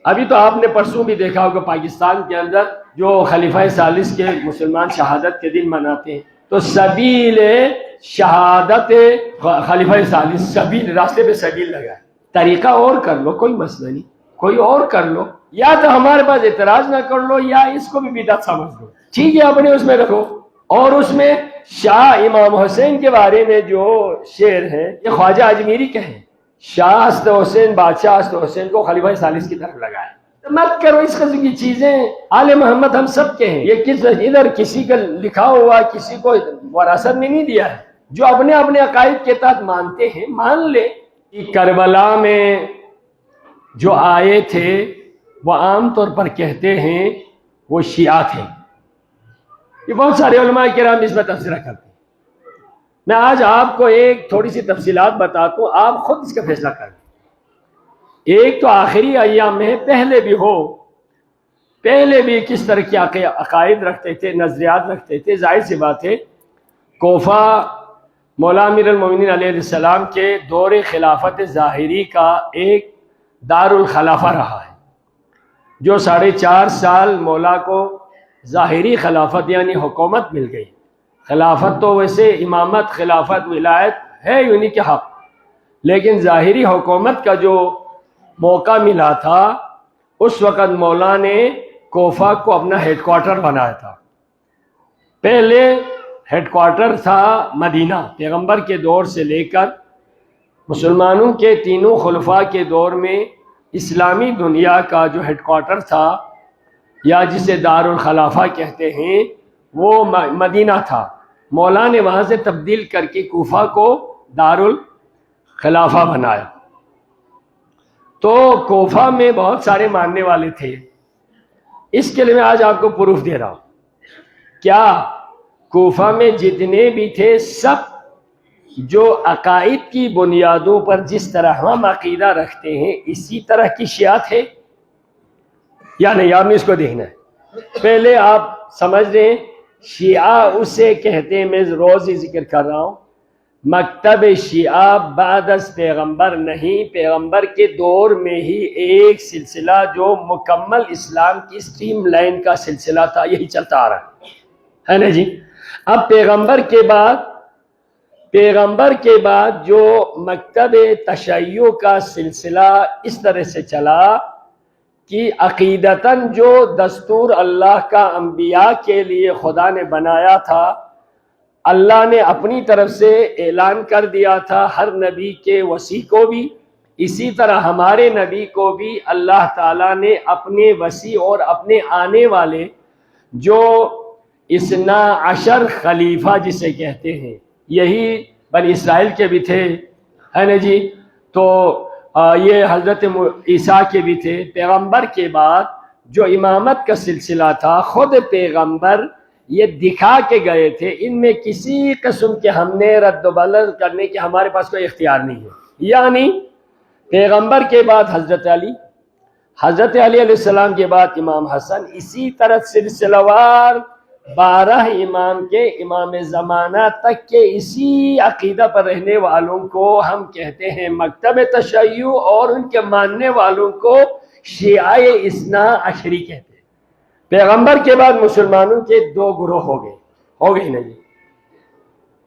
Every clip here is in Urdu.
ابھی تو آپ نے پرسوں بھی دیکھا ہوگا پاکستان کے اندر جو خلیفہ ثالث کے مسلمان شہادت کے دن مناتے ہیں، تو سبیل شہادت خلیفہ ثالث، سبیل راستے پہ سبیل لگا ہے، طریقہ اور کر لو، کوئی مسئلہ نہیں، کوئی اور کر لو، یا تو ہمارے پاس اعتراض نہ کر لو یا اس کو بھی بدعت سمجھ لو، ٹھیک ہے اپنے اس میں رکھو۔ اور اس میں شاہ امام حسین کے بارے میں جو شعر ہے یہ خواجہ اجمیری کے ہیں، شاہ ہست حسین، بادشاہ ہست حسین کو خلیفہ ثالث کی طرف لگائے۔ مت کرو اس قسم کی چیزیں، آل محمد ہم سب کے ہیں، یہ ادھر کسی کا لکھا ہوا کسی کو وراثت میں نہیں دیا ہے، جو اپنے اپنے عقائد کے تحت مانتے ہیں مان لے۔ کربلا میں جو آئے تھے وہ عام طور پر کہتے ہیں وہ شیعہ تھے، یہ بہت سارے علماء کرام اس میں تبصرہ کرتے ہیں۔ میں آج آپ کو ایک تھوڑی سی تفصیلات بتاتا ہوں، آپ خود اس کا فیصلہ کریں۔ ایک تو آخری ایام میں، پہلے بھی ہو، پہلے بھی کس طرح کے عقائد رکھتے تھے، نظریات رکھتے تھے، ظاہر سی بات ہے کوفہ مولا امیر المومنین علیہ السلام کے دور خلافت ظاہری کا ایک دارالخلافہ رہا ہے، جو 4.5 سال مولا کو ظاہری خلافت یعنی حکومت مل گئی۔ خلافت تو ویسے امامت، خلافت، ولایت ہے انہی کے حق، لیکن ظاہری حکومت کا جو موقع ملا تھا اس وقت مولا نے کوفہ کو اپنا ہیڈ کوارٹر بنایا تھا۔ پہلے ہیڈ کوارٹر تھا مدینہ، پیغمبر کے دور سے لے کر مسلمانوں کے تینوں خلفاء کے دور میں اسلامی دنیا کا جو ہیڈ کوارٹر تھا یا جسے دارالخلافہ کہتے ہیں وہ مدینہ تھا۔ مولا نے وہاں سے تبدیل کر کے کوفہ کو دارالخلافہ بنایا۔ تو کوفہ میں بہت سارے ماننے والے تھے، اس کے لیے میں آج آپ کو پروف دے رہا ہوں۔ کیا کوفہ میں جتنے بھی تھے سب جو عقائد کی بنیادوں پر جس طرح ہم عقیدہ رکھتے ہیں اسی طرح کی شیعہ تھے یا نہیں؟ آپ نے اس کو دیکھنا ہے۔ پہلے آپ سمجھ رہے ہیں شیعہ اسے کہتے ہیں، میں روز ہی ذکر کر رہا ہوں، مکتب شیعہ بعد از پیغمبر نہیں، پیغمبر کے دور میں ہی ایک سلسلہ جو مکمل اسلام کی سٹریم لائن کا سلسلہ تھا، یہی چلتا آ رہا ہے نا جی۔ اب پیغمبر کے بعد جو مکتب تشیع کا سلسلہ اس طرح سے چلا کہ عقیدتاً جو دستور اللہ کا انبیاء کے لیے خدا نے بنایا تھا، اللہ نے اپنی طرف سے اعلان کر دیا تھا ہر نبی کے وصی کو بھی، اسی طرح ہمارے نبی کو بھی اللہ تعالیٰ نے اپنے وصی اور اپنے آنے والے جو 12 خلیفہ جسے کہتے ہیں، یہی بنی اسرائیل کے بھی تھے، ہے نا جی، تو یہ حضرت عیسیٰ کے بھی تھے۔ پیغمبر کے بعد جو امامت کا سلسلہ تھا خود پیغمبر یہ دکھا کے گئے تھے، ان میں کسی قسم کے ہم نے رد و بدل کرنے کے ہمارے پاس کوئی اختیار نہیں ہے۔ یعنی پیغمبر کے بعد حضرت علی علیہ السلام کے بعد امام حسن، اسی طرح سلسلہ وار 12 امام کے امام زمانہ تک کے اسی عقیدہ پر رہنے والوں کو ہم کہتے ہیں مکتب تشیع، اور ان کے ماننے والوں کو شیعہ اثنا عشری کہتے ہیں۔ پیغمبر کے بعد مسلمانوں کے 2 گروہ ہو گئے نہیں؟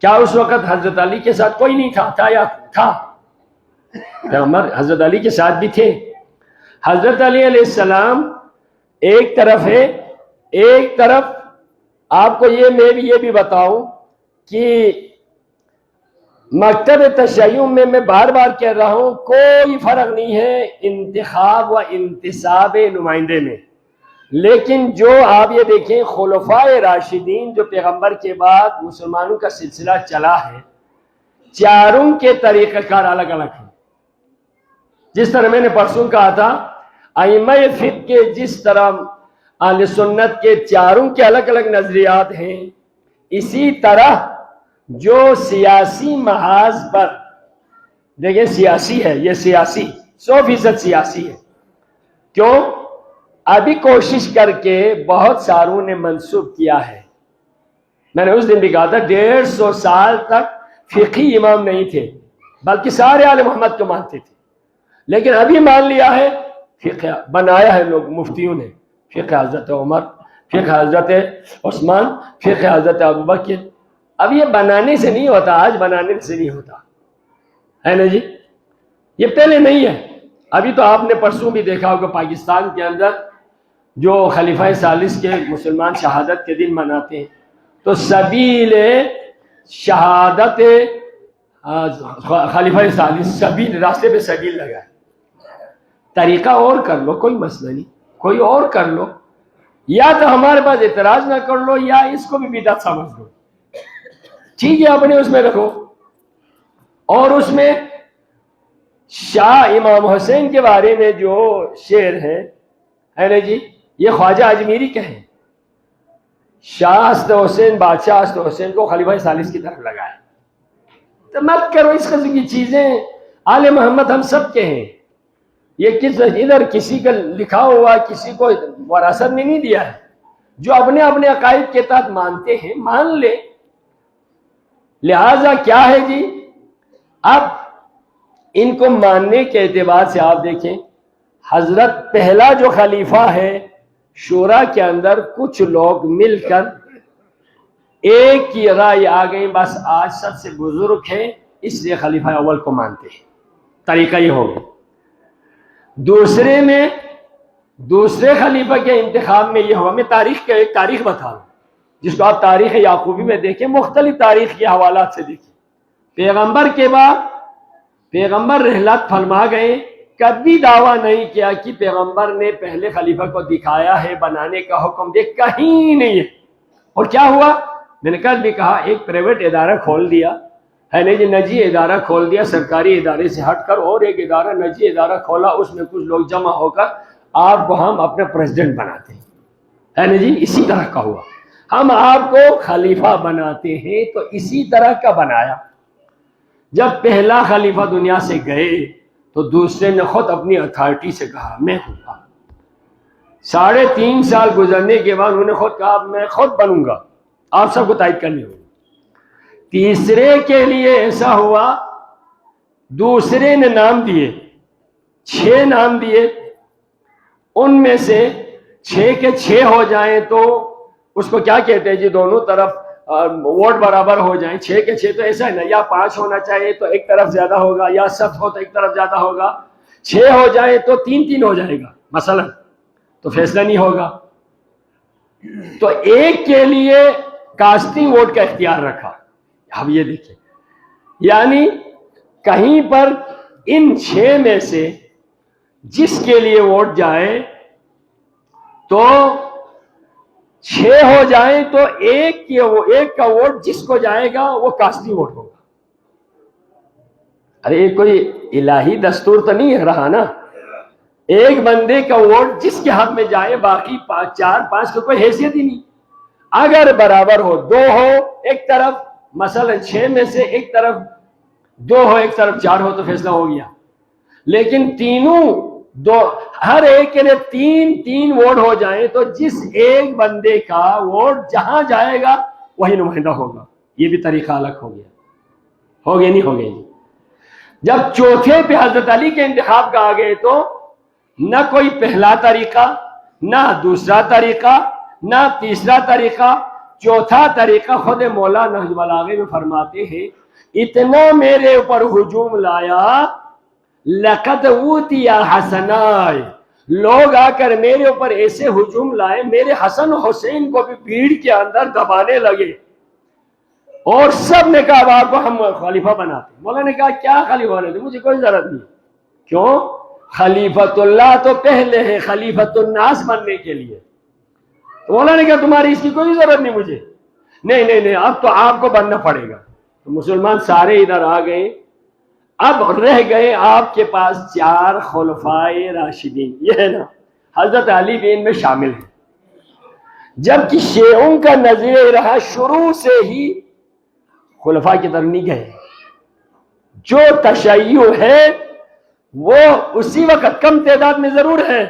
کیا اس وقت حضرت علی کے ساتھ کوئی نہیں تھا یا تھا؟ پیغمبر حضرت علی کے ساتھ بھی تھے۔ حضرت علی علیہ السلام ایک طرف ہے، ایک طرف آپ کو میں بھی بتاؤں کہ مکتب تشیع میں بار بار کہہ رہا ہوں کوئی فرق نہیں ہے انتخاب و انتصاب نمائندے میں، لیکن جو آپ یہ دیکھیں خلفائے راشدین جو پیغمبر کے بعد مسلمانوں کا سلسلہ چلا ہے، چاروں کے طریقہ کار الگ الگ ہیں۔ جس طرح میں نے پرسوں کہا تھا ائمہ فقہ کے جس طرح اہل سنت کے چاروں کے الگ الگ نظریات ہیں، اسی طرح جو سیاسی محاذ پر دیکھیں سیاسی ہے، یہ سیاسی 100% سیاسی ہے۔ کیوں؟ ابھی کوشش کر کے بہت ساروں نے منسوب کیا ہے، میں نے اس دن بھی کہا تھا 150 سال تک فقہی امام نہیں تھے، بلکہ سارے آل محمد کو مانتے تھے، لیکن ابھی مان لیا ہے فقہ بنایا ہے لوگ مفتیوں نے، فقہ حضرت عمر، فقہ حضرت عثمان، فقہ حضرت ابوبکر. اب یہ بنانے سے نہیں ہوتا، آج بنانے سے نہیں ہوتا ہے نا جی. یہ پہلے نہیں ہے. ابھی تو آپ نے پرسوں بھی دیکھا ہوگا پاکستان کے اندر جو خلیفہ ثالث کے مسلمان شہادت کے دن مناتے ہیں، تو سبیل شہادت خلیفہ ثالث، سبیل راستے پہ سبیل لگا ہے. طریقہ اور کر لو، کوئی مسئلہ نہیں، کوئی اور کر لو، یا تو ہمارے پاس اعتراض نہ کر لو یا اس کو بھی بدعت سمجھ لو، ٹھیک ہے، اپنے اس میں رکھو. اور اس میں شاہ امام حسین کے بارے میں جو شعر ہے نا جی، یہ خواجہ اجمیری کے ہیں. شاہ حسن حسین، بادشاہ حسن حسین کو خلیفہ ثالث کی طرف لگائے. تو مت کرو اس قسم کی چیزیں. آل محمد ہم سب کے ہیں. یہ ادھر کسی کا لکھا ہوا کسی کو وراثت میں نہیں دیا ہے. جو اپنے اپنے عقائد کے تحت مانتے ہیں مان لے. لہذا کیا ہے جی، اب ان کو ماننے کے اعتبار سے آپ دیکھیں، حضرت پہلا جو خلیفہ ہے، شورا کے اندر کچھ لوگ مل کر ایک کی رائے آ گئی، بس آج سب سے بزرگ ہے اس لیے خلیفہ اول کو مانتے ہیں. طریقہ یہ ہو گیا. دوسرے میں دوسرے خلیفہ کے انتخاب میں یہ ہوا. میں تاریخ کا ایک تاریخ بتا رہا ہوں جس کو آپ تاریخ یعقوبی میں دیکھیں، مختلف تاریخ کے حوالات سے دیکھیں. پیغمبر کے بعد پیغمبر رحلت فرما گئے، کبھی دعویٰ نہیں کیا کہ پیغمبر نے پہلے خلیفہ کو دکھایا ہے، بنانے کا حکم دے، کہیں نہیں ہے. اور کیا ہوا، میں نے کل بھی کہا، ایک پرائیویٹ ادارہ کھول دیا ہے نا جی، نجی ادارہ کھول دیا سرکاری ادارے سے ہٹ کر، اور ایک ادارہ نجی ادارہ کھولا، اس میں کچھ لوگ جمع ہو کر آپ کو ہم اپنے پریزیڈنٹ بناتے ہیں ہے نا جی. اسی طرح کا ہوا. ہم آپ کو خلیفہ بناتے ہیں تو اسی طرح کا بنایا. جب پہلا خلیفہ دنیا سے گئے تو دوسرے نے خود اپنی اتھارٹی سے کہا میں ہوں گا. 3.5 سال گزرنے کے بعد انہوں نے خود کہا میں خود بنوں گا، آپ سب کو تائید کرنی ہوگی. تیسرے کے لیے ایسا ہوا، دوسرے نے نام دیے، 6 نام دیے، ان میں سے 6 کے 6 ہو جائیں تو اس کو کیا کہتے ہیں جی، دونوں طرف ووٹ برابر ہو جائیں. 6 کے 6 تو ایسا ہے نا، یا 5 ہونا چاہیے تو ایک طرف زیادہ ہوگا، یا 7 ہو تو ایک طرف زیادہ ہوگا. 6 ہو جائے تو 3-3 ہو جائے گا مثلا، تو فیصلہ نہیں ہوگا. تو ایک کے لیے کاسٹنگ ووٹ کا اختیار رکھا. اب یہ دیکھیں، یعنی کہیں پر ان 6 میں سے جس کے لیے ووٹ جائے تو 6 ہو جائیں تو ایک کا ووٹ جس کو جائے گا وہ کاسٹنگ ووٹ ہوگا. ارے کوئی الہی دستور تو نہیں رہا نا، ایک بندے کا ووٹ جس کے حق میں جائے، باقی 4-5 کو کوئی حیثیت ہی نہیں. اگر برابر ہو، 2 ہو ایک طرف، مثلا 6 میں سے ایک طرف 2 ہو، ایک طرف 4 ہو، تو فیصلہ ہو گیا. لیکن تینوں ہر ایک کے لیے 3 ووٹ ہو جائیں تو جس ایک بندے کا ووٹ جہاں جائے گا وہی نمائندہ ہوگا. یہ بھی طریقہ الگ ہو گیا. ہو گیا نہیں ہو گیا. جب چوتھے پہ حضرت علی کے انتخاب کا آ گئے تو نہ کوئی پہلا طریقہ، نہ دوسرا طریقہ، نہ تیسرا طریقہ، چوتھا طریقہ خود مولا نہج البلاغہ میں فرماتے ہیں، اتنا میرے اوپر ہجوم لایا، لقد اوتی حسنائے، لوگ آ کر میرے اوپر ایسے ہجوم لائے، میرے حسن حسین کو بھی بھیڑ کے اندر دبانے لگے، اور سب نے کہا اب آپ کو ہم خلیفہ بناتے. مولا نے کہا کیا خلیفہ بناتے، مجھے کوئی ضرورت نہیں. کیوں؟ خلیفۃ اللہ تو پہلے ہے، خلیفۃ الناس بننے کے لیے. تو مولا نے کہا تمہاری اس کی کوئی ضرورت نہیں مجھے. نہیں اب تو آپ کو بننا پڑے گا. تو مسلمان سارے ادھر آ گئے. اب رہ گئے آپ کے پاس 4 خلفائے راشدین، یہ ہے نا، حضرت علی بھی ان میں شامل ہیں. جبکہ شیعوں کا نظریہ رہا شروع سے ہی خلفاء کی طرف نہیں گئے. جو تشیع ہے وہ اسی وقت کم تعداد میں ضرور ہے.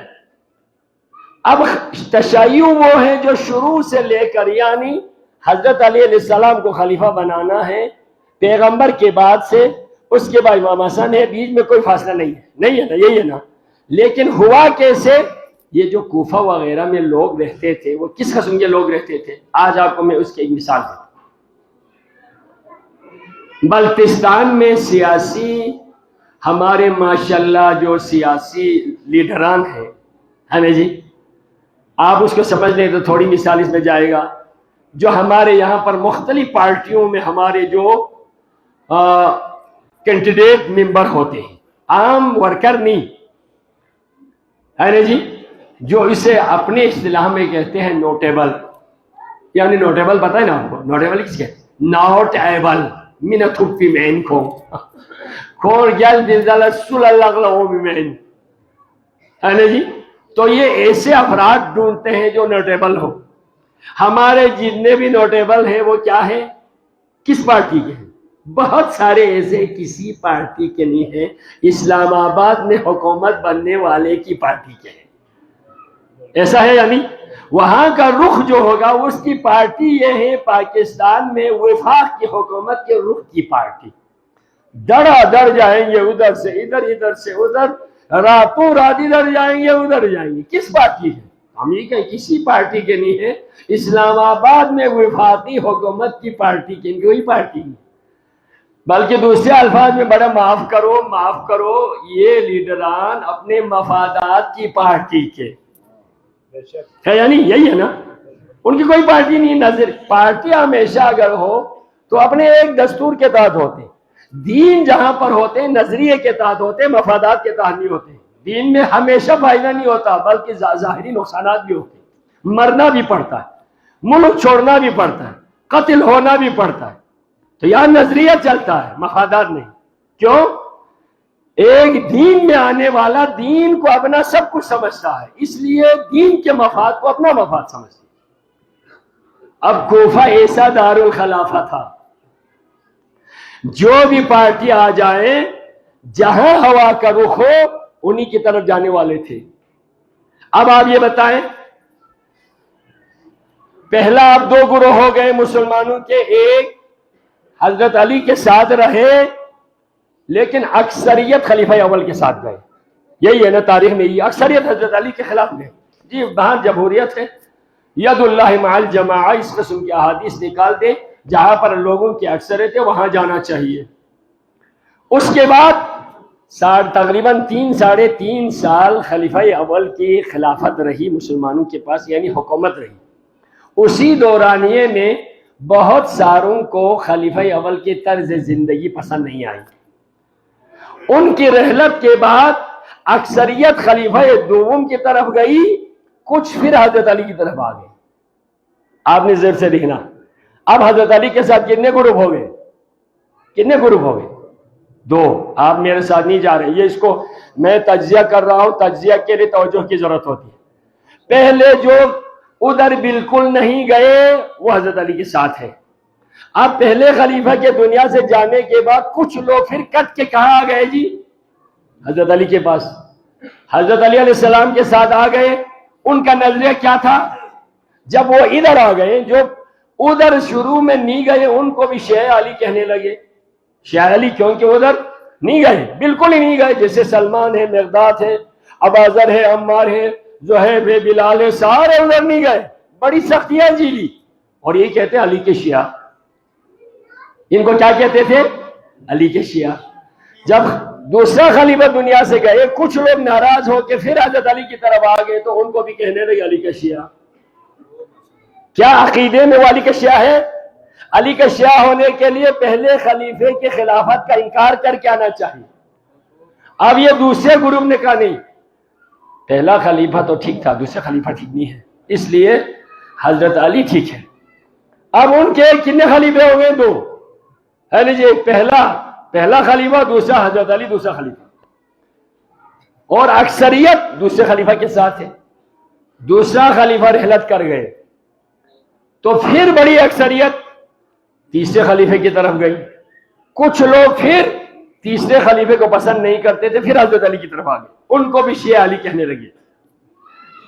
اب تشیع وہ ہیں جو شروع سے لے کر، یعنی حضرت علی علیہ السلام کو خلیفہ بنانا ہے پیغمبر کے بعد سے، اس کے بعد امام حسن ہے، بیچ میں کوئی فاصلہ نہیں ہے نا، یہی ہے نا. لیکن ہوا کیسے؟ یہ جو کوفہ وغیرہ میں لوگ رہتے تھے وہ کس قسم کے لوگ رہتے تھے؟ آج آپ کو میں اس کی ایک مثال دیتا ہوں۔ بلتستان میں سیاسی ہمارے ماشاءاللہ جو سیاسی لیڈران ہیں، ہے نا جی، آپ اس کو سمجھ لیں تو تھوڑی مثال اس میں جائے گا، جو ہمارے یہاں پر مختلف پارٹیوں میں ہمارے جو کینڈیڈیٹ ممبر ہوتے ہیں، عام ورکر نہیں، ہے نا جی، جو اسے اپنے اصطلاح میں کہتے ہیں نوٹیبل، یعنی نوٹیبل پتہ ہے نا آپ کو؟ نوٹیبل کس کے؟ ناٹ ایبل من تھپی مین کو کون گل دل سل اللہ مین، ہے نا جی۔ تو یہ ایسے افراد ڈھونڈتے ہیں جو نوٹیبل ہو۔ ہمارے جتنے بھی نوٹیبل ہیں وہ کیا ہیں؟ کس پارٹی کے ہیں؟ بہت سارے ایسے کسی پارٹی کے نہیں ہیں، اسلام آباد میں حکومت بننے والے کی پارٹی کے ہیں۔ ایسا ہے یعنی وہاں کا رخ جو ہوگا اس کی پارٹی یہ ہے، پاکستان میں وفاق کی حکومت کے رخ کی پارٹی، دڑا دڑ جائیں گے ادھر سے ادھر، ادھر سے ادھر، راتوں رات ادھر جائیں گے ادھر جائیں گے۔ کس پارٹی ہے؟ ہم یہ کہ کسی پارٹی کے نہیں ہے، اسلام آباد میں وفاقی حکومت کی پارٹی کی کوئی پارٹی نہیں، بلکہ دوسرے الفاظ میں بڑا معاف کرو، یہ لیڈران اپنے مفادات کی پارٹی کے ہے، یعنی یہی ہے نا، ان کی کوئی پارٹی نہیں۔ نظر پارٹی ہمیشہ اگر ہو تو اپنے ایک دستور کے تحت ہوتے ہیں، دین جہاں پر ہوتے ہیں نظریے کے تحت ہوتے ہیں، مفادات کے تحت نہیں ہوتے۔ دین میں ہمیشہ فائدہ نہیں ہوتا بلکہ ظاہری نقصانات بھی ہوتے ہیں، مرنا بھی پڑتا ہے، ملک چھوڑنا بھی پڑتا ہے، قتل ہونا بھی پڑتا ہے۔ تو یہاں نظریہ چلتا ہے، مفادات نہیں۔ کیوں؟ ایک دین میں آنے والا دین کو اپنا سب کچھ سمجھتا ہے، اس لیے دین کے مفاد کو اپنا مفاد سمجھتا ہے۔ اب کوفہ ایسا دارالخلافہ تھا، جو بھی پارٹی آ جائے جہاں ہوا کا رخ ہو انہی کی طرف جانے والے تھے۔ اب آپ یہ بتائیں، پہلا اب دو گروہ ہو گئے مسلمانوں کے، ایک حضرت علی کے ساتھ رہے لیکن اکثریت خلیفہ اول کے ساتھ گئے، یہی ہے نا تاریخ میں، یہ اکثریت حضرت علی کے خلاف گئے جی، وہاں جمہوریت ہے، ید اللہ مع الجماعہ، اس قسم کی احادیث نکال دیں، جہاں پر لوگوں کی اکثریت ہے وہاں جانا چاہیے۔ اس کے بعد تقریباً 3.5 سال خلیفہ اول کی خلافت رہی مسلمانوں کے پاس، یعنی حکومت رہی۔ اسی دورانیے میں بہت ساروں کو خلیفہ اول کی طرز زندگی پسند نہیں آئی۔ ان کی رحلت کے بعد اکثریت خلیفہ دوم کی طرف گئی، کچھ پھر حضرت علی کی طرف آ گئے۔ آپ نے ذہن سے دیکھنا، اب حضرت علی کے ساتھ کتنے گروپ ہو گئے؟ کتنے گروپ ہو گئے؟ 2۔ آپ میرے ساتھ نہیں جا رہے، یہ اس کو میں تجزیہ کر رہا ہوں، تجزیہ کے لیے توجہ کی ضرورت ہوتی ہے۔ پہلے جو ادھر بالکل نہیں گئے وہ حضرت علی کے ساتھ ہے۔ اب پہلے خلیفہ کے دنیا سے جانے کے بعد کچھ لوگ پھر کٹ کے کہاں آ گئے جی؟ حضرت علی کے پاس، حضرت علی علیہ السلام کے ساتھ آ گئے۔ ان کا نظریہ کیا تھا؟ جب وہ ادھر آ گئے، جو ادھر شروع میں نہیں گئے ان کو بھی شیعہ علی کہنے لگے۔ شیعہ علی کیونکہ ادھر نہیں گئے، بالکل ہی نہیں گئے، جیسے سلمان ہے، مقداد ہے، اباذر ہے، عمار ہے، زہیب ہے، بلال ہے، سارے ادھر نہیں گئے، بڑی سختیاں جھیلی، اور یہ کہتے ہیں علی کے شیعہ۔ ان کو کیا کہتے تھے؟ علی کے شیعہ۔ جب دوسرا خلیفہ دنیا سے گئے، کچھ لوگ ناراض ہو کے پھر حضرت علی کی طرف آ گئے تو ان کو بھی کہنے لگے علی کے شیعہ۔ کیا عقیدے میں وہ علی کے شیعہ ہے؟ علی کے شیعہ ہونے کے لیے پہلے خلیفے کی خلافت کا انکار کر کے آنا چاہیے۔ اب یہ دوسرے گروپ نے کہا نہیں، پہلا خلیفہ تو ٹھیک تھا، دوسرا خلیفہ ٹھیک نہیں ہے، اس لیے حضرت علی ٹھیک ہے۔ اب ان کے کتنے خلیفے ہو گئے؟ 2 ہے نا جی، پہلا خلیفہ، دوسرا حضرت علی، دوسرا خلیفہ، اور اکثریت دوسرے خلیفہ کے ساتھ ہے۔ دوسرا خلیفہ رحلت کر گئے تو پھر بڑی اکثریت تیسرے خلیفے کی طرف گئی۔ کچھ لوگ پھر تیسرے خلیفے کو پسند نہیں کرتے تھے، پھر حضرت علی کی طرف آ گئے، ان کو بھی شیعہ علی کہنے لگے۔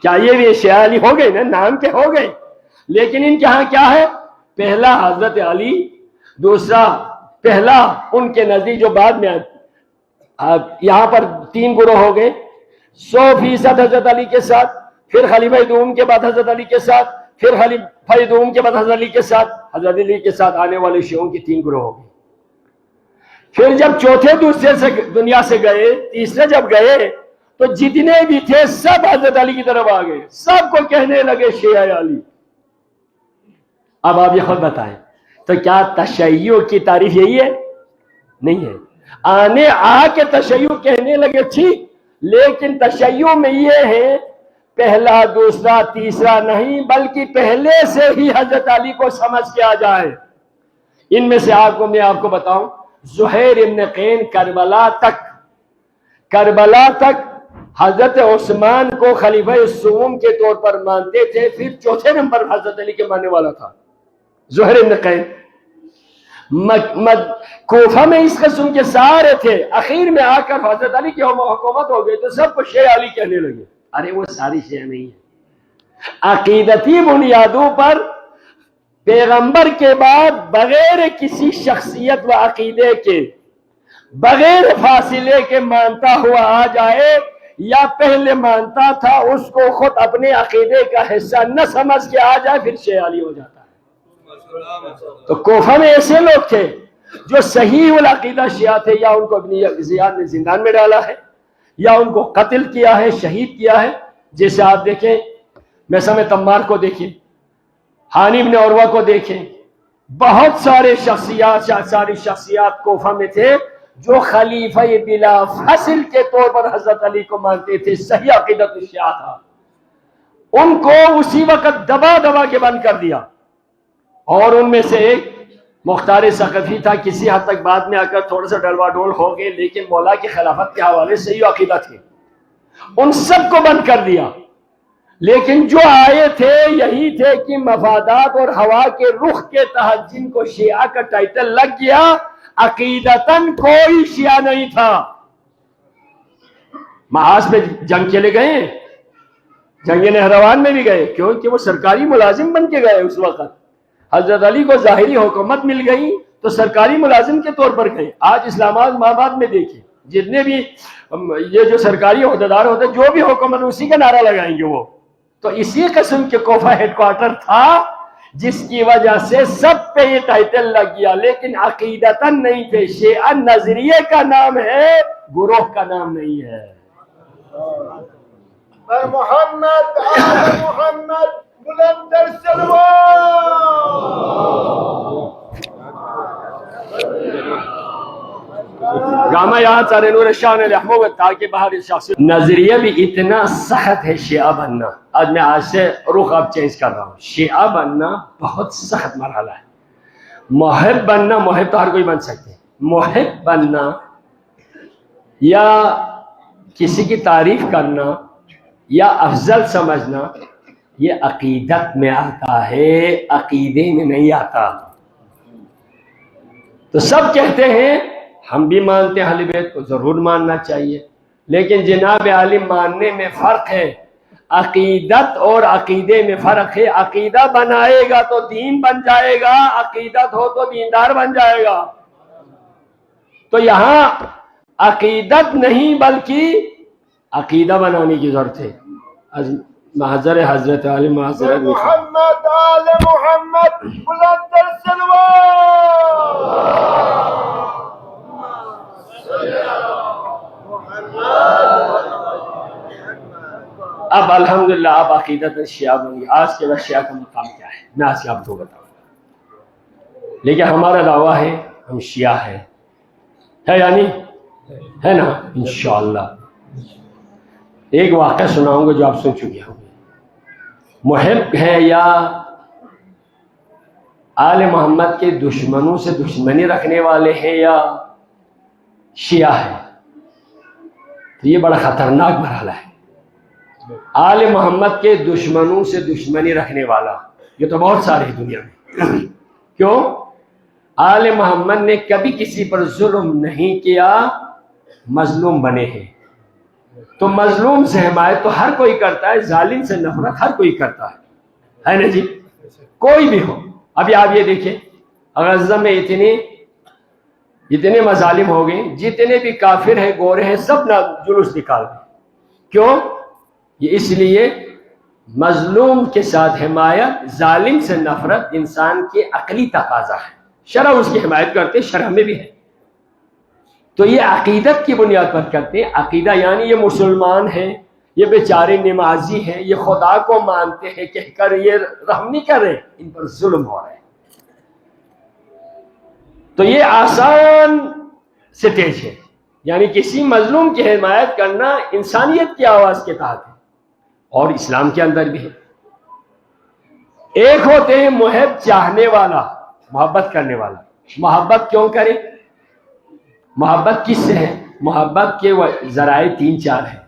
کیا یہ بھی شیعہ علی ہو گئے نا؟ نام کے ہو گئے، لیکن ان کے ہاں کیا ہے؟ پہلا حضرت علی، دوسرا پہلا ان کے نزدیک جو بعد میں یہاں پر 3 گروہ ہو گئے، 100% حضرت علی کے ساتھ، پھر خلیفہ دوم کے بعد حضرت علی کے ساتھ، پھر خلیفہ دوم کے بعد حضرت علی کے ساتھ، حضرت علی کے ساتھ آنے والے شیعوں کی 3 گروہ ہو گئے۔ پھر جب چوتھے دوسرے سے دنیا سے گئے، تیسرے جب گئے تو جتنے بھی تھے سب حضرت علی کی طرف آ گئے، سب کو کہنے لگے شیعہ علی۔ اب آپ یہ خود بتائیں تو کیا تشیع کی تعریف یہی ہے؟ نہیں ہے۔ آ کے تشیع کہنے لگے ٹھیک، لیکن تشیع میں یہ ہے پہلا دوسرا تیسرا نہیں، بلکہ پہلے سے ہی حضرت علی کو سمجھ کے آ جائے۔ ان میں سے میں آپ کو بتاؤں، زہیر ابن قین کربلا تک حضرت عثمان کو خلیفہ سوم کے طور پر مانتے تھے، پھر چوتھے نمبر حضرت علی کے ماننے والا تھا زہیر ابن قین۔ کوفہ میں اس قسم کے سارے تھے، اخیر میں آ کر حضرت علی کی حکومت ہو گئی تو سب کو شیعہ علی کہنے لگے۔ ارے وہ ساری شیعہ نہیں ہے، عقیدتی بنیادوں پر پیغمبر کے بعد بغیر کسی شخصیت و عقیدے کے، بغیر فاصلے کے مانتا ہوا آ جائے، یا پہلے مانتا تھا اس کو خود اپنے عقیدے کا حصہ نہ سمجھ کے آ جائے، پھر شیعہ علی ہو جاتا ہے۔ تو کوفہ میں ایسے لوگ تھے جو صحیح العقیدہ شیعہ تھے، یا ان کو ابن زیاد نے زندان میں ڈالا ہے، یا ان کو قتل کیا ہے، شہید کیا ہے۔ جیسے آپ دیکھیں میثم تمار کو دیکھیں، ہانی بن عروہ کو دیکھیں، بہت ساری شخصیات کوفہ میں تھے جو خلیفہ بلا فصل کے طور پر حضرت علی کو مانتے تھے، صحیح عقیدت شیعہ تھا۔ ان کو اسی وقت دبا کے بند کر دیا، اور ان میں سے ایک مختار ثقفی تھا، کسی حد تک بعد میں آ کر تھوڑا سا ڈلوا ڈول ہو گئے، لیکن مولا کی خلافت کے حوالے سے صحیح عقیدہ تھے، ان سب کو بند کر دیا۔ لیکن جو آئے تھے یہی تھے کہ مفادات اور ہوا کے رخ کے تحت جن کو شیعہ کا ٹائٹل لگ گیا، عقیدتاً کوئی شیعہ نہیں تھا۔ محاذ پہ جنگ کے لے گئے، جنگ نہروان میں بھی گئے، کیونکہ وہ سرکاری ملازم بن کے گئے۔ اس وقت حضرت علی کو ظاہری حکومت مل گئی تو سرکاری ملازم کے طور پر گئے۔ آج اسلام آباد میں دیکھیں، جتنے بھی یہ جو سرکاری عہدیدار ہوتے ہیں، جو بھی حکومت اسی کا نعرہ لگائیں گے وہ، تو اسی قسم کے کوفہ ہیڈ کوارٹر تھا، جس کی وجہ سے سب پہ یہ ٹائٹل لگ گیا، لیکن عقیدتاً نہیں تھے۔ شیعہ نظریے کا نام ہے، گروہ کا نام نہیں ہے۔ محمد آل محمد بلند در سلوات۔ گاما یہاں سارے نور شان الحمد تاکہ باہر شخص نظریہ بھی اتنا سخت ہے شیعہ بننا۔ آج سے رخ اب چینج کر رہا ہوں، شیعہ بننا بہت سخت مرحلہ ہے۔ محب بننا، محب تو ہر کوئی بن سکتے ہیں، محب بننا یا کسی کی تعریف کرنا یا افضل سمجھنا، یہ عقیدت میں آتا ہے، عقیدے میں نہیں آتا۔ تو سب کہتے ہیں، ہم بھی مانتے ہیں اہل بیت کو، ضرور ماننا چاہیے، لیکن جناب عالم ماننے میں فرق ہے، عقیدت اور عقیدے میں فرق ہے۔ عقیدہ بنائے گا تو دین بن جائے گا، عقیدت ہو تو دیندار بن جائے گا۔ تو یہاں عقیدت نہیں بلکہ عقیدہ بنانے کی ضرورت ہے۔ محضر حضرت عالم معذرت محمد آل محمد بلند در سلوات۔ اب الحمدللہ آپ عقیدت شیعہ بن گئے۔ آج کے بعد شیعہ کا مقام کیا ہے میں آج آپ کو بتاؤں گا، لیکن ہمارا دعویٰ ہے ہم شیعہ ہیں، ہے یعنی ہے نا انشاءاللہ۔ ایک واقعہ سناؤں گا جو آپ سن چکے ہوں گے۔ محب ہے یا آل محمد کے دشمنوں سے دشمنی رکھنے والے ہیں یا شیعہ ہیں، تو یہ بڑا خطرناک مرحلہ ہے۔ آل محمد کے دشمنوں سے دشمنی رکھنے والا، یہ تو بہت سارے دنیا میں۔ کیوں؟ آل محمد نے کبھی کسی پر ظلم نہیں کیا، مظلوم بنے ہیں۔ تو مظلوم سے حمایت تو ہر کوئی کرتا ہے، ظالم سے نفرت ہر کوئی کرتا ہے نا جی، کوئی بھی ہو۔ ابھی آپ یہ دیکھیں، غزہ میں اتنے مظالم ہو گئے، جتنے بھی کافر ہیں، گورے ہیں، سب نہ جلوس نکال دیں۔ کیوں؟ یہ اس لیے مظلوم کے ساتھ حمایت، ظالم سے نفرت انسان کے عقلی تقاضا ہے، شرع اس کی حمایت کرتے، شرع میں بھی ہے، تو یہ عقیدت کی بنیاد پر کرتے ہیں۔ عقیدہ یعنی یہ مسلمان ہیں، یہ بیچارے نمازی ہیں، یہ خدا کو مانتے ہیں کہہ کر یہ رحم نہیں کر رہے، ان پر ظلم ہو رہا ہے۔ تو یہ آسان سٹیج ہے، یعنی کسی مظلوم کی حمایت کرنا انسانیت کی آواز کے تحت ہے، اور اسلام کے اندر بھی ہے۔ ایک ہوتے ہیں محب، چاہنے والا، محبت کرنے والا۔ محبت کیوں کرے؟ محبت کس سے ہے؟ محبت کے ذرائع 3-4 ہیں۔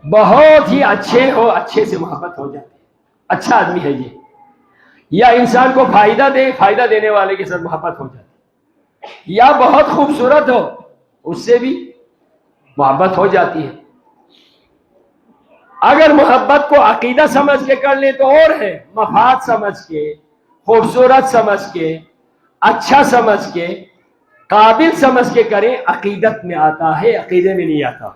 بہت ہی اچھے ہو، اچھے سے محبت ہو جاتی ہے، اچھا آدمی ہے یہ، یا انسان کو فائدہ دے، فائدہ دینے والے کے ساتھ محبت ہو جاتی ہے، یا بہت خوبصورت ہو، اس سے بھی محبت ہو جاتی ہے۔ اگر محبت کو عقیدہ سمجھ کے کر لیں تو اور ہے، مفاد سمجھ کے، خوبصورت سمجھ کے، اچھا سمجھ کے، قابل سمجھ کے کریں، عقیدت میں آتا ہے، عقیدے میں نہیں آتا۔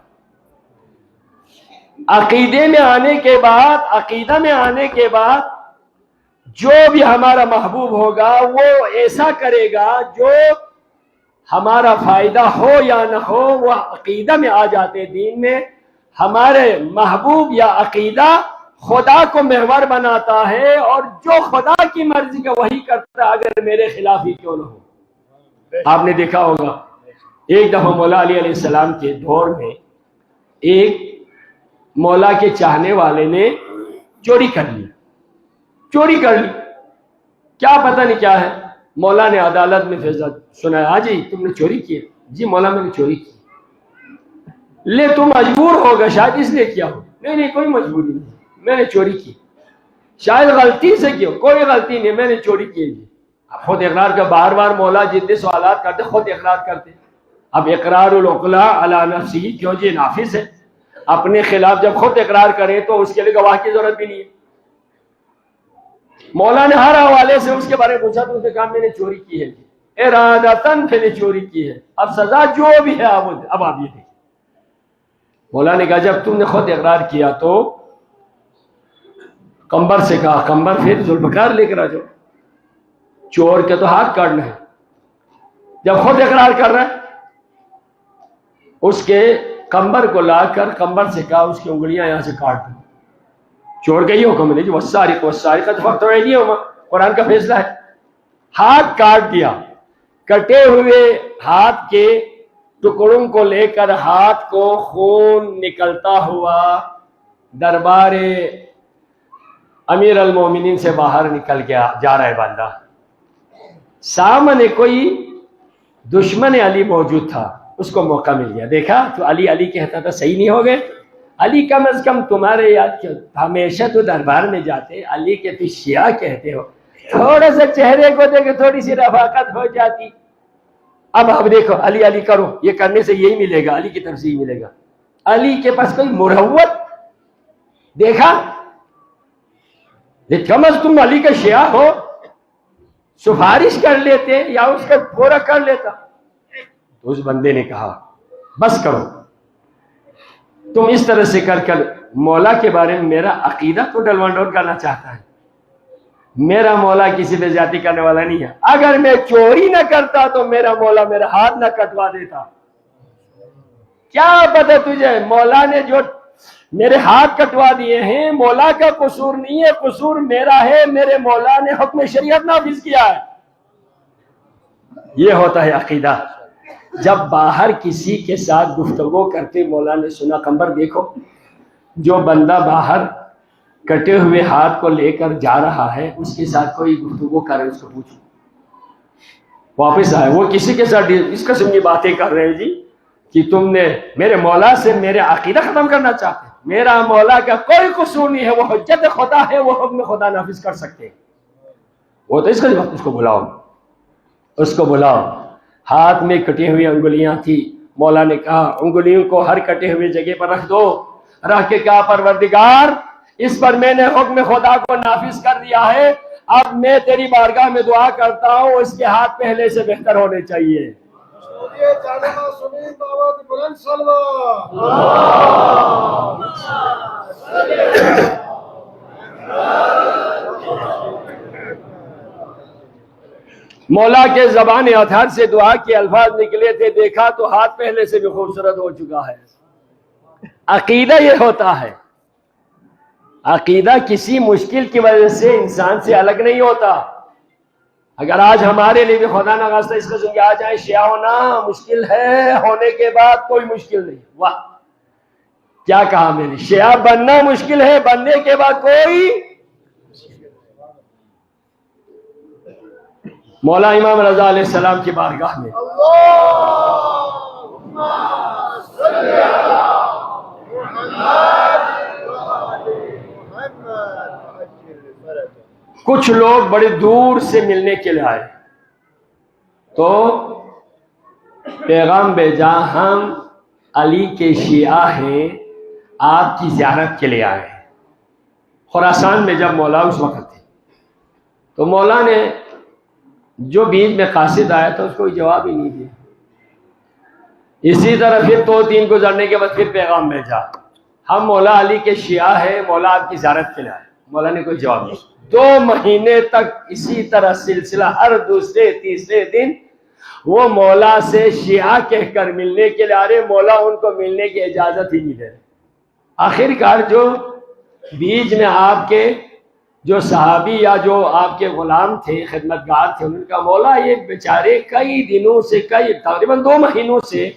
عقیدے میں آنے کے بعد، عقیدہ میں آنے کے بعد جو بھی ہمارا محبوب ہوگا وہ ایسا کرے گا جو ہمارا فائدہ ہو یا نہ ہو، وہ عقیدہ میں آ جاتے۔ دین میں ہمارے محبوب یا عقیدہ خدا کو محور بناتا ہے، اور جو خدا کی مرضی کا وہی کرتا ہے، اگر میرے خلاف ہی کیوں نہ ہو۔ آپ نے دیکھا ہوگا ایک دفعہ مولا علی علیہ السلام کے دور میں ایک مولا کے چاہنے والے نے چوری کر لی، کیا پتہ نہیں کیا ہے۔ مولا نے عدالت میں فیصلہ سنایا، ہاں جی تم نے چوری کی؟ جی مولا میں نے چوری کی۔ لے تم مجبور ہوگا، شاید اس لیے کیا ہو۔ نہیں کوئی مجبوری نہیں، میں نے چوری کی، شاید غلطی سے کیا، کوئی غلطی نہیں، میں نے چوری کی جی۔ خود اقرار کا بار بار مولا جتنے سوالات کرتے خود اقرار کرتے۔ اب اقرار العقلاء علی نفسہ کیوں جی نافذ ہے، اپنے خلاف جب خود اقرار کریں تو اس کے لیے گواہ کی ضرورت بھی نہیں ہے۔ مولا نے ہر حوالے سے اس کے بارے میں پوچھا تو اس نے کہا میں نے چوری کی ہے، ارادتاً میں نے چوری کی ہے، اب سزا جو بھی ہے اب آپ یہ دیکھیں۔ مولا نے کہا جب تم نے خود اقرار کیا تو قمبر سے کہا، قمبر پھر ذوالفقار لے کر آ جاؤ، چور کے تو ہاتھ کاٹنا ہے۔ جب خود اقرار کر رہا ہے اس کے قمبر کو لا کر قمبر سے کہا اس کی انگلیاں یہاں سے کاٹ دو۔ چور کا یہ حکم ہے، والسارق والسارقۃ فاقطعوا ایدیہما، قرآن کا فیصلہ ہے۔ ہاتھ کاٹ دیا، کٹے ہوئے ہاتھ کے ٹکڑوں کو لے کر ہاتھ کو خون نکلتا ہوا دربار امیر المومنین سے باہر نکل گیا، جا رہا ہے بندہ۔ سامنے کوئی دشمن علی موجود تھا، اس کو موقع مل گیا، دیکھا تو علی کہتا تھا صحیح نہیں ہو گئے، علی کم از کم تمہارے یاد کیوں، ہمیشہ تو دربار میں جاتے، علی کے تو شیعہ کہتے ہو، تھوڑا سا چہرے کو دیکھ تھوڑی سی رفاقت ہو جاتی۔ اب دیکھو علی کرو، یہ کرنے سے یہی ملے گا، علی کی طرف سے ہی ملے گا۔ علی کے پاس کوئی مروت دیکھا، کم از کم علی کا شیعہ ہو، سفارش کر لیتے یا اس کا پورا کر لیتا۔ تو اس بندے نے کہا بس کرو، تم اس طرح سے کر کر مولا کے بارے میں میرا عقیدہ تو ڈلوان ڈول کرنا چاہتا ہے۔ میرا مولا کسی پہ زیادتی کرنے والا نہیں ہے، اگر میں چوری نہ کرتا تو میرا مولا میرا ہاتھ نہ کٹوا دیتا۔ کیا پتہ تجھے، مولا نے جو میرے ہاتھ کٹوا دیے ہیں مولا کا قصور نہیں ہے، قصور میرا ہے، میرے مولا نے حکم شریعت نافذ کیا ہے۔ یہ ہوتا ہے عقیدہ۔ جب باہر کسی کے ساتھ گفتگو کرتے مولا نے سنا، قمبر دیکھو جو بندہ باہر کٹے ہوئے ہاتھ کو لے کر جا رہا ہے اس کے ساتھ کوئی گفتگو کرے، اس کو پوچھو، واپس آئے، وہ کسی کے ساتھ اس قسم کی باتیں کر رہے ہیں جی کہ تم نے میرے مولا سے میرے عقیدہ ختم کرنا چاہتے ہیں۔ میرا مولا کا کوئی قصور نہیں ہے، وہ حجت خدا ہے، وہ حکم خدا نافذ کر سکتے ہیں۔ وہ تو اس کو بلاؤ۔ ہاتھ میں کٹی ہوئی انگلیاں تھی، مولا نے کہا انگلیوں کو ہر کٹے ہوئے جگہ پر رکھ دو، رکھ کے کہا پروردگار اس پر میں نے حکم خدا کو نافذ کر دیا ہے، اب میں تیری بارگاہ میں دعا کرتا ہوں اس کے ہاتھ پہلے سے بہتر ہونے چاہیے۔ یہ جانما سنی دعوت بلند سلوا مولا کے زبان اطہر سے دعا کے الفاظ نکلے تھے، دیکھا تو ہاتھ پہلے سے بھی خوبصورت ہو چکا ہے۔ عقیدہ یہ ہوتا ہے، عقیدہ کسی مشکل کی وجہ سے انسان سے الگ نہیں ہوتا۔ اگر آج ہمارے لیے بھی خدا نخواستہ اس قسم کے آ جائیں شیعہ ہونا مشکل ہے، ہونے کے بعد کوئی مشکل نہیں، واہ کیا کہا میں نے، شیعہ بننا مشکل ہے، بننے کے بعد کوئی۔ مولا امام رضا علیہ السلام کی بارگاہ میں اللہم صلی علی محمد کچھ لوگ بڑے دور سے ملنے کے لیے آئے تو پیغام بھیجا ہم علی کے شیعہ ہیں، آپ کی زیارت کے لیے آئے ہیں۔ خراسان میں جب مولا اس وقت تھے تو مولا نے جو بیچ میں قاصد آیا تھا اس کو جواب ہی نہیں دیا۔ اسی طرح پھر 2-3 گزرنے کے بعد پھر پیغام بھیجا ہم مولا علی کے شیعہ ہیں، مولا آپ کی زیارت کے لیے آئے۔ مولا نے کوئی جواب نہیں۔ 2 مہینے تک اسی طرح سلسلہ، ہر دوسرے تیسرے دن وہ مولا سے شیعہ کہہ کر ملنے کے لیے آ رہے، مولا ان کو ملنے کی اجازت ہی نہیں دے رہے۔ آخر کار جو بیچ میں آپ کے جو صحابی یا جو آپ کے غلام تھے، خدمتگار تھے، ان کا مولا یہ بیچارے کئی دنوں سے، تقریباً 2 مہینوں سے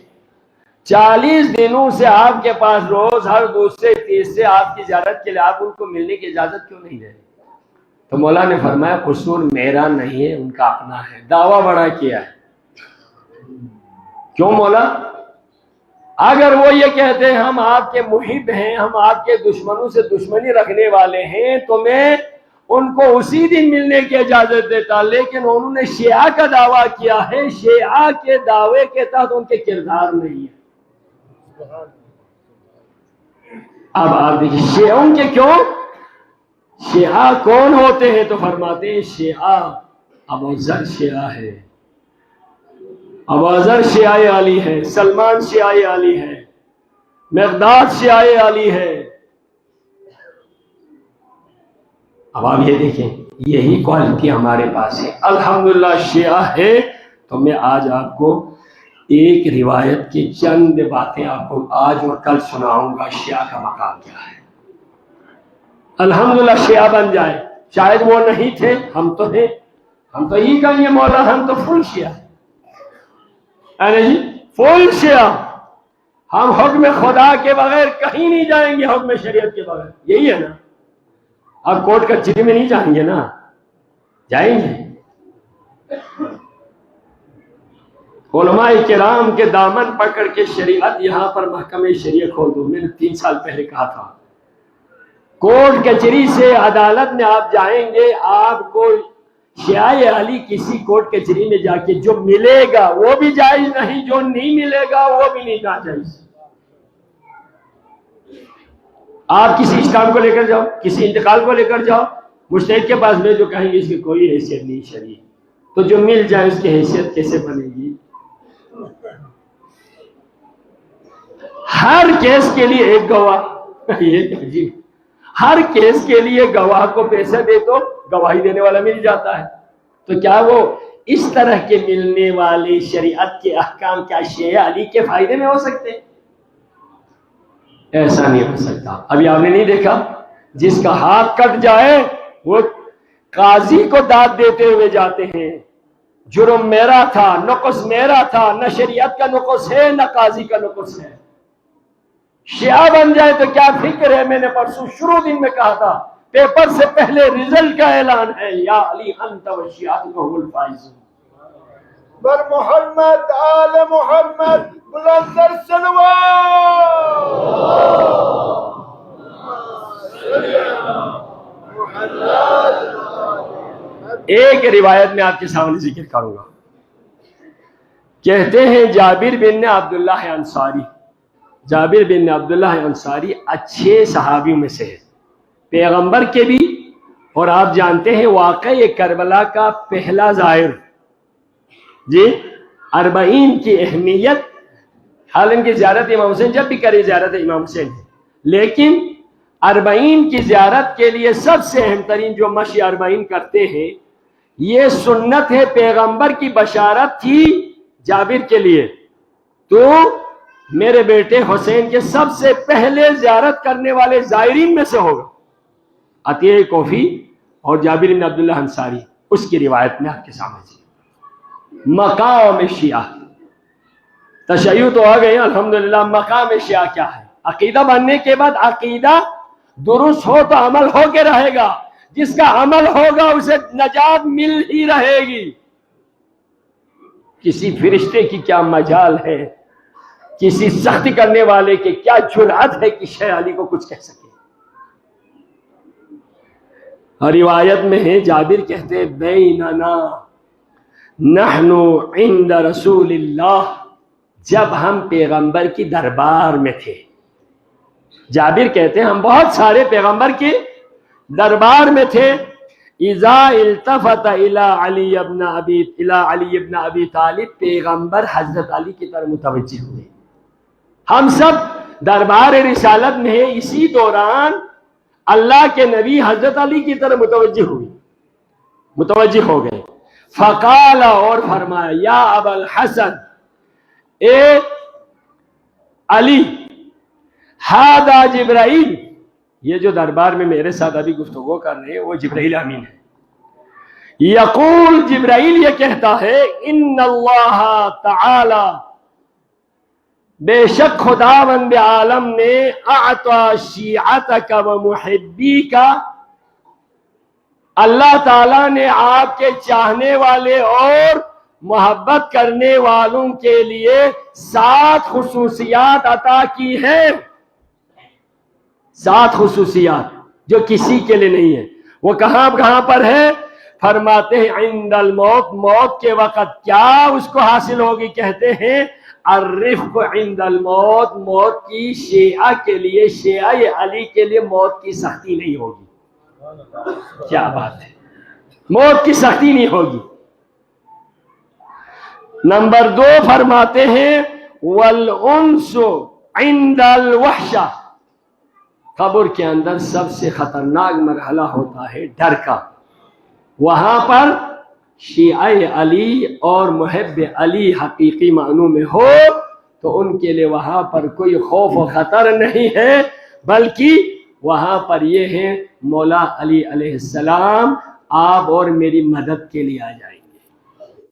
40 دنوں سے آپ کے پاس روز ہر دوسرے تیسرے آپ کی زیارت کے لیے، آپ ان کو ملنے کی اجازت کیوں نہیں دے رہے؟ تو مولا نے فرمایا قصور میرا نہیں ہے، ان کا اپنا ہے، دعویٰ بڑا کیا ہے۔ کیوں مولا؟ اگر وہ یہ کہتے ہیں ہم آپ کے محب ہیں، ہم آپ کے دشمنوں سے دشمنی رکھنے والے ہیں، تو میں ان کو اسی دن ملنے کی اجازت دیتا، لیکن انہوں نے شیعہ کا دعویٰ کیا ہے، شیعہ کے دعوے کے تحت ان کے کردار نہیں ہے۔ اب آپ دیکھیں شیعوں کے کیوں، شیعہ کون ہوتے ہیں؟ تو فرماتے ہیں شیعہ ابوذر شیعہ ہے، ابوذر شیعہ علی ہے، سلمان شیعہ علی ہے، مقداد شیعہ علی ہے۔ اب آپ یہ دیکھیں یہی کوالٹی ہمارے پاس ہے، الحمدللہ شیعہ ہے۔ تو میں آج آپ کو ایک روایت کی چند باتیں آپ کو آج اور کل سناؤں گا، شیعہ کا مقام کیا ہے۔ الحمدللہ شیعہ بن جائے، شاید وہ نہیں تھے، ہم تو ہیں، ہم تو یہ کہیں گے مولا ہم تو فل شیعہ ہیں، جی فل شیعہ، ہم حکم خدا کے بغیر کہیں نہیں جائیں گے، حکم شریعت کے بغیر، یہی ہے نا۔ اب کوٹ کچہری میں نہیں جائیں گے نا، جائیں گے۔ علماء کرام کے دامن پکڑ کے شریعت یہاں پر محکمہ شریعت کھول دو، میں نے 3 سال پہلے کہا تھا۔ کوٹ کچہری سے عدالت میں آپ جائیں گے، آپ کو شیعہ علی کسی کوٹ کچہری میں جا کے جو ملے گا وہ بھی جائز نہیں، جو نہیں ملے گا وہ بھی نہیں جائز۔ آپ کسی اسلام کو لے کر جاؤ، کسی انتقال کو لے کر جاؤ، مجتہد کے پاس میں جو کہیں گے اس کی کوئی حیثیت نہیں شرعی، تو جو مل جائے اس کی حیثیت کیسے بنے گی؟ ہر کیس کے لیے ایک گواہ، یہ عجیب، ہر کیس کے لیے گواہ کو پیسہ دے تو گواہی دینے والا مل جاتا ہے، تو کیا وہ اس طرح کے ملنے والے شریعت کے احکام کیا شیعہ علی کے فائدے میں ہو سکتے ہیں؟ ایسا نہیں ہو سکتا۔ ابھی آپ نے نہیں دیکھا جس کا ہاتھ کٹ جائے وہ قاضی کو داد دیتے ہوئے جاتے ہیں، جرم میرا تھا، نقص میرا تھا، نہ شریعت کا نقص ہے نہ قاضی کا نقص ہے۔ شیعہ بن جائے تو کیا فکر ہے؟ میں نے پرسوں شروع دن میں کہا تھا، پیپر سے پہلے رزلٹ کا اعلان ہے، یا علی انت و شیعتک هم الفائزون۔ بر محمد آل محمد بلند تر صلوات۔ ایک روایت میں آپ کے سامنے ذکر کروں گا، کہتے ہیں جابر بن عبداللہ انصاری، جابر بن عبداللہ انصاری اچھے صحابیوں میں سے ہے، پیغمبر کے بھی، اور آپ جانتے ہیں واقعہ کربلا کا پہلا زائر، جی اربعین کی اہمیت، حالانکہ زیارت امام حسین جب بھی کرے زیارت امام حسین ہے، لیکن اربعین کی زیارت کے لیے سب سے اہم ترین جو مشی اربعین کرتے ہیں، یہ سنت ہے، پیغمبر کی بشارت تھی جابر کے لیے، تو میرے بیٹے حسین کے سب سے پہلے زیارت کرنے والے زائرین میں سے ہوگا عطیہ کوفی اور جابر بن عبداللہ انصاری۔ اس کی روایت میں آپ کے سامنے تھی۔ مقام شیعہ، تشیع تو آ گئے الحمدللہ، مقام شیعہ کیا ہے؟ عقیدہ بننے کے بعد عقیدہ درست ہو تو عمل ہو کے رہے گا، جس کا عمل ہوگا اسے نجات مل ہی رہے گی۔ کسی فرشتے کی کیا مجال ہے، کسی سختی کرنے والے کے کیا جرأت ہے کہ شیخ علی کو کچھ کہہ سکے۔ اور روایت میں ہے جابر کہتے بیننا نحن عند رسول اللہ، جب ہم پیغمبر کی دربار میں تھے، جابر کہتے ہیں ہم بہت سارے پیغمبر کے دربار میں تھے، اذا التفت الى علی ابن ابی طالب، پیغمبر حضرت علی کی طرف متوجہ ہوئے۔ ہم سب دربار رسالت میں ہیں، اسی دوران اللہ کے نبی حضرت علی کی طرف متوجہ ہو گئے۔ فقال، اور فرمایا، یا ابا الحسن، اے علی، ہذا جبرائیل، یہ جو دربار میں میرے ساتھ ابھی گفتگو کر رہے ہیں وہ جبرائیل امین ہے۔ یقول، جبرائیل یہ کہتا ہے، ان اللہ تعالی، بے شک خداوند عالم نے، اعطا شیعتک و محبیک، اللہ تعالیٰ نے آپ کے چاہنے والے اور محبت کرنے والوں کے لیے 7 خصوصیات عطا کی ہیں، 7 خصوصیات جو کسی کے لیے نہیں ہے۔ وہ کہاں پر ہے؟ فرماتے ہیں عند الموت، موت کے وقت کیا اس کو حاصل ہوگی؟ کہتے ہیں الرفق عند الموت، موت کی شیعہ کے لیے، شیعہ علی کے لیے موت کی سختی نہیں ہوگی۔ کیا بات ہے، موت کی سختی نہیں ہوگی۔ نمبر 2 فرماتے ہیں والانس عند الوحشہ، قبر کے اندر سب سے خطرناک مرحلہ ہوتا ہے ڈر کا، وہاں پر شیعہ علی اور محب علی حقیقی معنوں میں ہو تو ان کے لیے وہاں پر کوئی خوف و خطر نہیں ہے، بلکہ وہاں پر یہ ہے مولا علی علیہ السلام آپ اور میری مدد کے لیے آ جائیں گے۔